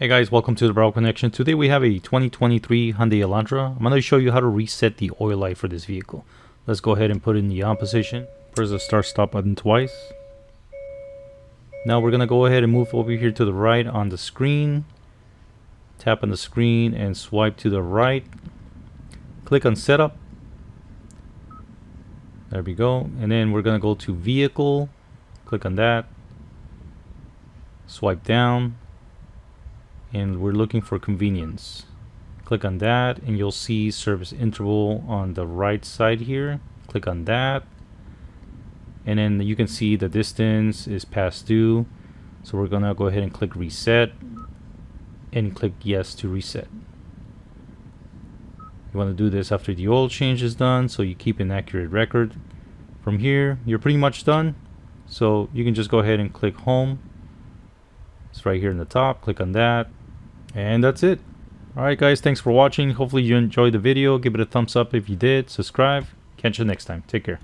Hey guys, welcome to the Browse Connection. Today we have a 2023 Hyundai Elantra. I'm going to show you how to reset the oil light for this vehicle. Let's go ahead and put it in the on position. Press the start stop button twice. Now we're going to go ahead and move over here to the right on the screen. Tap on the screen and swipe to the right. Click on setup. There we go. And then we're going to go to vehicle. Click on that. Swipe down. And we're looking for convenience. Click on that and you'll see service interval on the right side here. Click on that and then you can see the distance is past due, so we're gonna go ahead and click reset and click yes to reset. You want to do this after the oil change is done so you keep an accurate record. From here you're pretty much done, so you can just go ahead and click home. It's right here in the top. Click on that and that's it. Alright guys, thanks for watching. Hopefully you enjoyed the video. Give it a thumbs up if you did. Subscribe. Catch you next time. Take care.